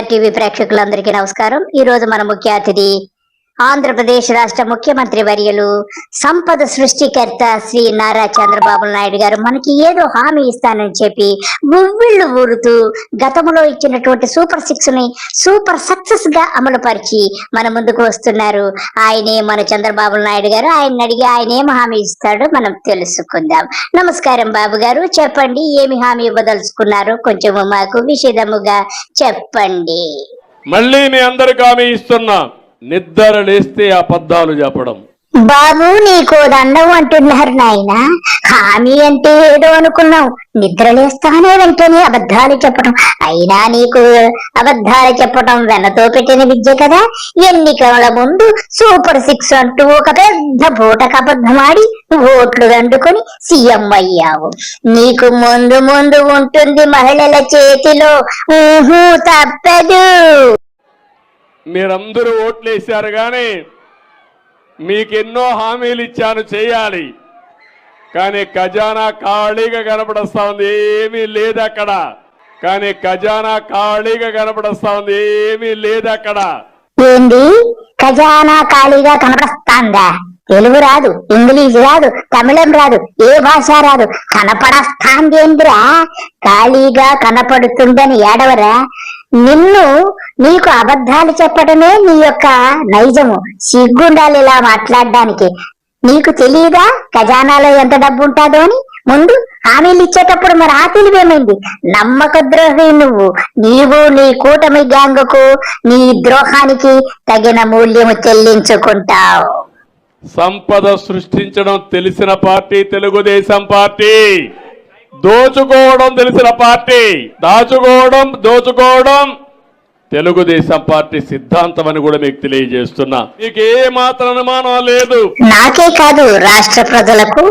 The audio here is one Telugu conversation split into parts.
ఎన్టీఆర్ టీవీ ప్రేక్షకులందరికీ నమస్కారం. ఈ రోజు మన ముఖ్య అతిథి ఆంధ్రప్రదేశ్ రాష్ట్ర ముఖ్యమంత్రి వర్యులు సంపద సృష్టికర్త శ్రీ నారా చంద్రబాబు నాయుడు గారు మనకి ఏదో హామీ ఇస్తానని చెప్పి గువ్విళ్ళు ఊరుతూ గతంలో ఇచ్చినటువంటి సూపర్ 6 ని సూపర్ సక్సెస్ గా అమలు పరిచి మన ముందుకు వస్తున్నారు. ఆయనే మన చంద్రబాబు నాయుడు గారు. ఆయన అడిగి ఆయన ఏం హామీ ఇస్తాడో మనం తెలుసుకుందాం. నమస్కారం బాబు గారు, చెప్పండి ఏమి హామీ ఇవ్వదలుచుకున్నారో కొంచెం మాకు విషదముగా చెప్పండి. మళ్ళీ మీ అందరికి హామీ ఇస్తున్నా, నిద్ర లేస్తే అబద్ధాలు చెప్పడం. బాబు నీకు దండం అంటున్నారు నాయన. హామీ అంటే ఏదో అనుకున్నావు, నిద్రలేస్తానే వెంటనే అబద్ధాలు చెప్పడం. అయినా నీకు అబద్ధాలు చెప్పడం వెన్నతో పెట్టిన విద్య కదా. ఎన్నికల ముందు సూపర్ 6 అంటూ ఒక పెద్ద పూటకు అబద్ధమాడి ఓట్లు దండుకొని సీఎం అయ్యావు. నీకు ముందు ముందు ఉంటుంది మహిళల చేతిలో, తప్పదు. మీరందరూ ఓట్లేశారు కానీ మీకెన్నో హామీలు ఇచ్చాను చేయాలి, కానీ ఖజానా ఖాళీగా కనపడస్తా ఉంది, ఏమీ లేదు అక్కడ. కానీ ఖజానా ఖాళీగా కనపడస్తా ఉంది, ఏమీ లేదు అక్కడ. ఏంది ఖజానా ఖాళీగా కనపడస్తాందా? తెలుగు రాదు, ఇంగ్లీష్ రాదు, తమిళం రాదు, ఏ భాష రాదు, కనపడస్తాందేంద్రా? ఖాళీగా కనపడుతుందని ఏడవరా? నీకు అబద్ధాలు చెప్పడమే నీ యొక్క నైజము. సిగ్గుండాలి ఇలా మాట్లాడడానికి. నీకు తెలియదా ఖజానాలో ఎంత డబ్బు ఉంటాదో అని? ముందు హామీలు ఇచ్చేటప్పుడు మరి ఆ తెలివేమైంది? నమ్మక ద్రోహి నీవు నీ కూటమి గ్యాంగుకు నీ ద్రోహానికి తగిన మూల్యము చెల్లించుకుంటావు. సంపద సృష్టించడం తెలిసిన పార్టీ తెలుగుదేశం పార్టీ, దోచుకోవడం తెలిసిన పార్టీ, దోచుకోవడం తెలుగుదేశం పార్టీ సిద్ధాంతం అని కూడా మీకు తెలియజేస్తున్నా. మీకు ఏ మాత్రం అనుమానం లేదు. నాకే కాదు, రాష్ట్ర ప్రజలకు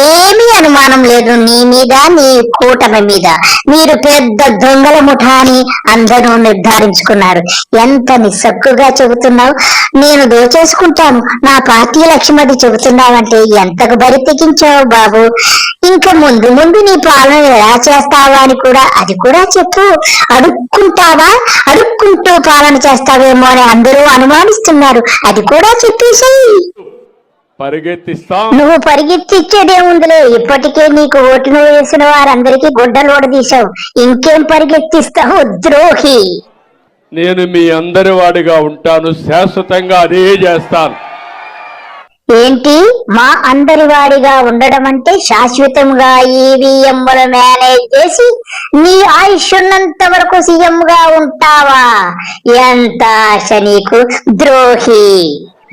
ఏమీ అనుమానం లేదు నీ మీద, నీ కూటమి మీద. మీరు పెద్ద దొంగల ముఠా అని అందరూ నిర్ధారించుకున్నారు. ఎంత నిస్సక్కుగా చెబుతున్నావు. నేను దోచేసుకుంటాను, నా పార్టీ లక్ష్యం అది చెబుతున్నావంటే ఎంతకు బరి తెగించావు బాబు. ఇంకా ముందు ముందు నీ పాలన ఎలా చేస్తావా అని కూడా అది కూడా చెప్పు. అడుక్కుంటూ పాలన చేస్తావేమో అని అందరూ అనుమానిస్తున్నారు, అది కూడా చెప్పేసాయి. నువ్వు పరిగెత్తిచ్చేదేముందిలే, ఇప్పటికే నీకు ఓటును వేసిన వారందరికీ గుడ్డలు ఓడదీశావు. ఇంకేం పరిగెత్తిస్తావు ద్రోహి? నేను మీ అందరి వాడిగా ఉంటాను, శాశ్వతంగా అదే చేస్తాను. ఏంటి మా అందరి వాడిగా ఉండడం అంటే? శాశ్వతంగా ఈవీఎంలు మేనేజ్ చేసి నీ ఆయుష్ ఉన్నంత వరకు సీఎం గా ఉంటావా? ఎంత ఆశ నీకు ద్రోహి!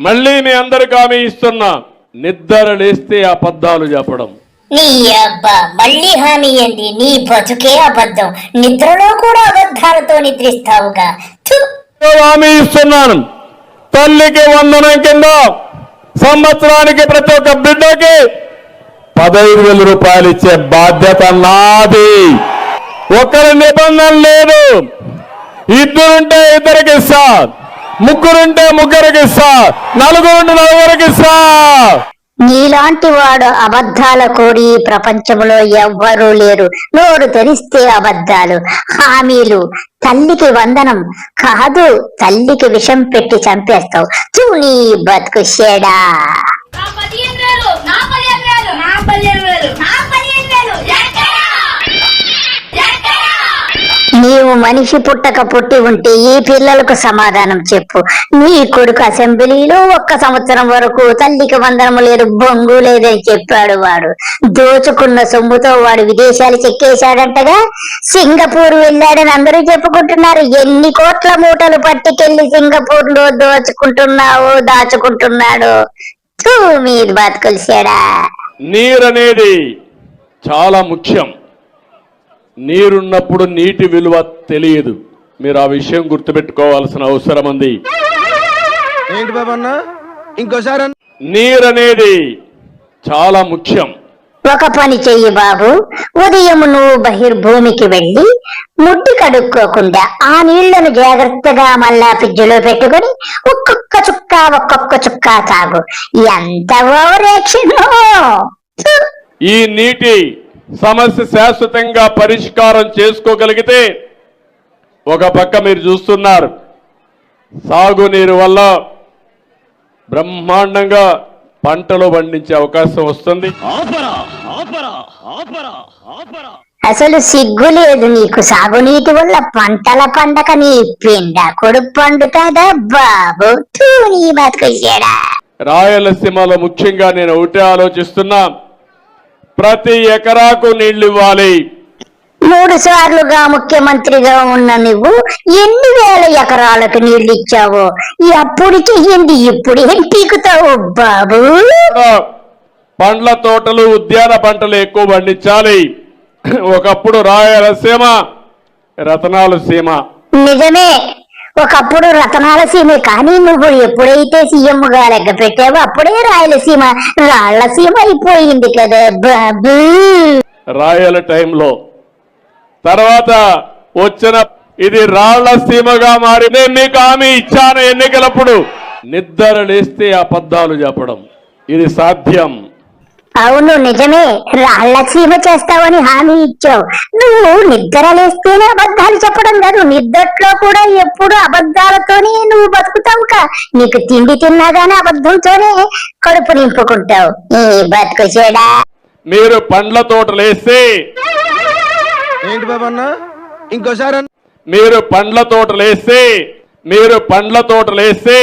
మళ్ళీ మీ అందరికి హామీ ఇస్తున్నా, నిద్ర లేస్తే అబద్ధాలు చెప్పడం. నీ అబ్బా మళ్ళీ హామీ ఏంది? నీ బతుకే అబద్ధం, నిద్రలో కూడా అబద్ధాలతో నిద్రిస్తావుగా. హామీ ఇస్తున్నాను, తల్లికి వందనం కింద సంవత్సరానికి ప్రతి ఒక్క బిడ్డకి 15,000 రూపాయలు ఇచ్చే బాధ్యత నాది. ఒకరి నిబంధన లేదు. ఇద్దరుంటే ఇద్దరికి ఇస్తా, ముగ్గురుంటే ముగ్గురికి ఇస్తా, నలుగురుంటే నలుగురికి ఇస్తా. నీలాంటి వాడు అబద్ధాల కోడి ప్రపంచంలో ఎవ్వరూ లేరు. నోరు తెరిస్తే అబద్ధాలు, హామీలు. తల్లికి వందనం కాదు, తల్లికి విషం పెట్టి చంపేస్తావు. నీ బతుకు షేడా. నీవు మనిషి పుట్టక పుట్టి ఉంటే ఈ పిల్లలకు సమాధానం చెప్పు. నీ కొడుకు అసెంబ్లీలో 1 సంవత్సరం వరకు తల్లికి వందనము లేదు, బొంగు లేదని చెప్పాడు. వాడు దోచుకున్న సొమ్ముతో వాడు విదేశాలు చెక్కేశాడంటగా. సింగపూర్ వెళ్ళాడని అందరూ చెప్పుకుంటున్నారు. ఎన్ని కోట్ల మూటలు పట్టుకెళ్లి సింగపూర్ లో దాచుకుంటున్నాడు. మీరు బతుకొలిసాడా? నీరనేది చాలా ముఖ్యం. నీరున్నప్పుడు నీటి విలువ తెలియదు. మీరు ఆ విషయం గుర్తుపెట్టుకోవాల్సిన అవసరం ఉంది. ఏంటి బాబన్నా ఇంకోసారి? నీరనేది చాలా ముఖ్యం. ఒక పని చెయ్యి బాబు, ఉదయం నువ్వు బహిర్భూమికి వెళ్లి ముడ్డి కడుక్కోకుండా ఆ నీళ్లను జాగ్రత్తగా మళ్ళా ఫ్రిడ్జ్లో పెట్టుకుని ఒక్కొక్క చుక్క తాగు. ఎంత ఓవరాక్షన్! ఈ నీటి సమస్య శాశ్వతంగా పరిష్కారం చేసుకోగలిగితే ఒక పక్క మీరు చూస్తున్నారు సాగునీరు వల్ల బ్రహ్మాండంగా పంటలు పండించే అవకాశం వస్తుంది. అసలు సిగ్గు లేదు నీకు. సాగునీటి వల్ల పంటల పండక నీ పిండ కొడుకు పండుతాదా బాబు? తూ నీ బతుకొచ్చాడా. రాయలసీమలో ముఖ్యంగా నేను ఒకటే ఆలోచిస్తున్నా, ప్రతి ఎకరాకు నీళ్లు ఇవ్వాలి. 3 సార్లుగా ముఖ్యమంత్రిగా ఉన్న నువ్వు ఎన్ని వేల ఎకరాలకు నీళ్లు ఇచ్చావు? అప్పటికి ఏంది ఇప్పుడు ఏం పీకుతావు బాబు? పండ్ల తోటలు ఉద్యాన పంటలు ఎక్కువ పండించాలి. ఒకప్పుడు రాయలసీమ రతనాల సీమ. నిజమే, ఒకప్పుడు రతనాల సీమే. కానీ నువ్వు ఎప్పుడైతే సీఎం గా లెక్క పెట్టావో అప్పుడే రాయలసీమ రాళ్ల సీమ అయిపోయింది కదా బాబు. రాయల టైంలో తర్వాత వచ్చిన ఇది రాళ్ల సీమగా మారి నేను మీకు హామీ ఇచ్చాను ఎన్నికలప్పుడు. నిద్ర లేస్తే అబద్ధాలు చెప్పడం ఇది సాధ్యం. అవును నిజమే, రాళ్ల సీమ చేస్తావని హామీ ఇచ్చావు. నువ్వు నిద్ర లేస్తేనే అబద్ధాలు చెప్పడం కాదు, నిద్రలో కూడా ఎప్పుడు అబద్ధాలతోనే నువ్వు బతుకుతావుగా. నీకు తిండి తిన్నాగానే అబద్ధంతోనే కడుపు నింపుకుంటావు. ఈ బతుకు చెడా. మీరు పండ్ల తోటలు వేస్తే ఏంటి బాబన్న ఇంకోసారి మీరు పండ్ల తోటలు వేస్తే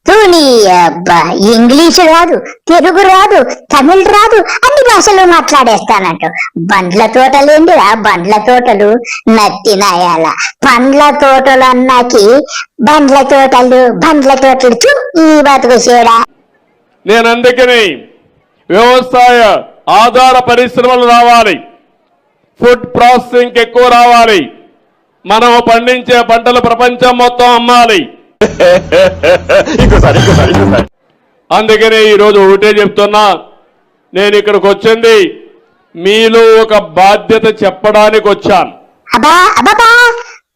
తూని అబ్బా, ఇంగ్లీషు రాదు, తెలుగు రాదు, తమిళ్ రాదు, అన్ని భాషలు మాట్లాడేస్తానంట. బండ్ల తోటలేండిరా బండ్ల తోటలు, నత్తినాయాల పండ్ల తోటలు అన్నాకి బండ్ల తోటలు చూ ఈ బతుకు చేయడా. నేను అందుకని వ్యవసాయ ఆధార పరిశ్రమలు రావాలి, ఫుడ్ ప్రాసెసింగ్ ఎక్కువ రావాలి, మనం పండించే పంటలు ప్రపంచం మొత్తం అమ్మాలి. అందుకనే ఈరోజు ఒకటే చెప్తున్నా, నేను ఇక్కడికి వచ్చింది మీలో ఒక బాధ్యత చెప్పడానికి వచ్చాను. అబ్బా అబ్బా,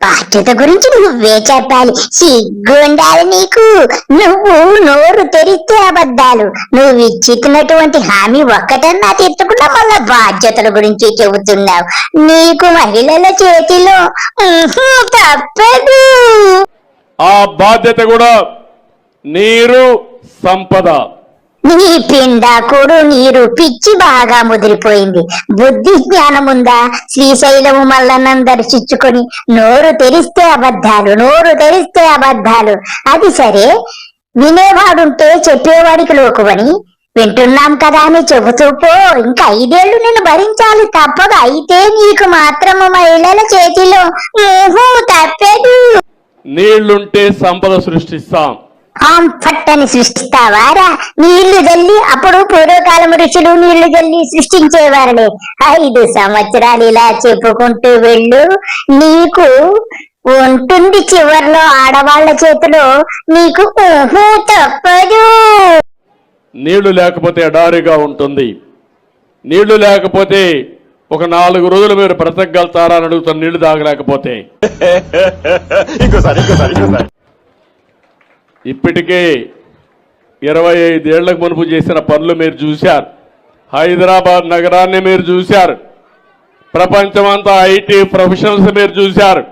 బాధ్యత గురించి నువ్వే చెప్పాలి. సిగ్గుండాలి నీకు. నువ్వు నోరు తెరిస్తే అబద్ధాలు. నువ్వు ఇచ్చినటువంటి హామీ ఒక్కటన్నా తీర్చకుండా మళ్ళా బాధ్యతల గురించి చెబుతున్నావు. నీకు మహిళల చేతిలో తప్పదు. ఆ బాధ్యత కూడా నీరు సంపద. నీ పిండాకుడు నీరు పిచ్చి బాగా ముదిరిపోయింది. బుద్ధి జ్ఞానం ఉందా? శ్రీశైలము మల్లన్నను దర్శించుకొని నోరు తెరిస్తే అబద్ధాలు. అది సరే, వినేవాడుంటే చెప్పేవాడికి లోకువని వింటున్నాం కదా అని చెబుతూ పో. ఇంకా 5 ఏళ్లు నేను భరించాలి, తప్పదు. అయితే నీకు మాత్రము మహిళల చేతిలో తప్పదు. నీళ్లుంటే సంపద సృష్టిస్తాం. పట్టని సృష్టిస్తావారా? నీళ్లు జల్లి, అప్పుడు పూర్వకాలం ఋషులు నీళ్లు జల్లి సృష్టించేవారులే. 5 సంవత్సరాలు ఇలా చెప్పుకుంటూ వెళ్ళు, నీకు ఉంటుంది చివర్లో ఆడవాళ్ల చేతిలో నీకు తప్పదు. నీళ్లు లేకపోతే ఎడారిగా ఉంటుంది. నీళ్లు లేకపోతే ఒక 4 రోజులు మీరు బ్రతకగలుగుతారా అని అడుగుతాను, నీళ్లు తాగలేకపోతే. ఇంకోసారి ఇప్పటికే 25 ఏళ్లకు మునుపు చేసిన పనులు మీరు చూశారు. హైదరాబాద్ నగరాన్ని మీరు చూశారు. ప్రపంచమంతా ఐటీ ప్రొఫెషనల్స్ మీరు చూశారు.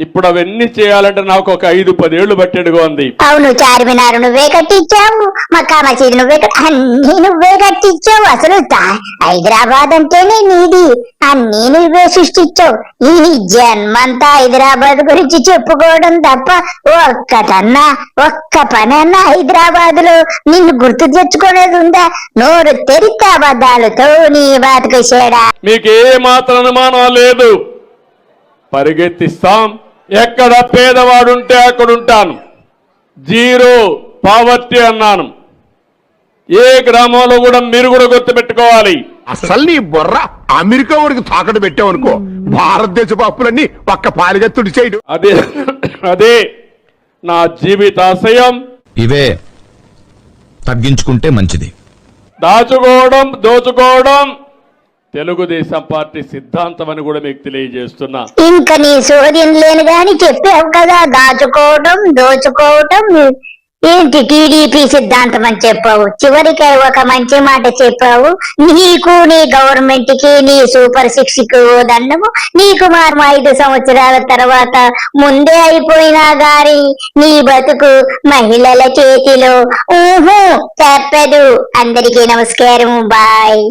ఇప్పుడు అవన్నీ చేయాలంటే నాకు ఒక 5-10 ఏళ్లు పట్టేడుగా ఉంది. అవును, చార్మినార్ నువ్వే కట్టించావు, మక్కా మసీదు అన్ని నువ్వే కట్టించావు. అసలు హైదరాబాద్ అంటేనే నీది, అన్ని నువ్వే సృష్టించావు. ఈ జన్మంతా హైదరాబాద్ గురించి చెప్పుకోవడం తప్ప ఒక్క పనన్నా హైదరాబాద్ లో నిన్ను గుర్తు తెచ్చుకునేది ఉందా? నోరు తెరితే అబద్ధాలతో నీ బతుకు చేయడా. మీకు ఏ మాత్రం అనుమానం లేదు, పరిగెత్తిస్తాం. ఎక్కడ పేదవాడుంటే అక్కడ ఉంటాను. 0 పావర్టీ అన్నాను. ఏ గ్రామంలో కూడా మీరు కూడా గుర్తుపెట్టుకోవాలి. అసలు నీ బొర్ర అమెరికా వాడికి తాకట్టు పెట్టావనుకో, భారతదేశపు అప్పులన్నీ పక్క పాలిగత్తుడి చేయడు. అదే నా జీవితాశయం. ఇవే తగ్గించుకుంటే మంచిది. దోచుకోవడం తెలుగుదేశం పార్టీ సిద్ధాంతం అని కూడా మీకు తెలియజేస్తున్నా. ఇంకా నీ సోద్యం లేని గాని చెప్పావు కదా, దోచుకోవటం ఏంటి టీడీపీ సిద్ధాంతం అని చెప్పావు, చివరికి ఒక మంచి మాట చెప్పావు. నీకు నీ గవర్నమెంట్ కి నీ సూపర్ 6 కు దండము. నీకు మారు 5 సంవత్సరాల తర్వాత ముందే అయిపోయినా గాని నీ బతుకు మహిళల చేతిలో తప్పదు. అందరికీ నమస్కారం. బాయ్.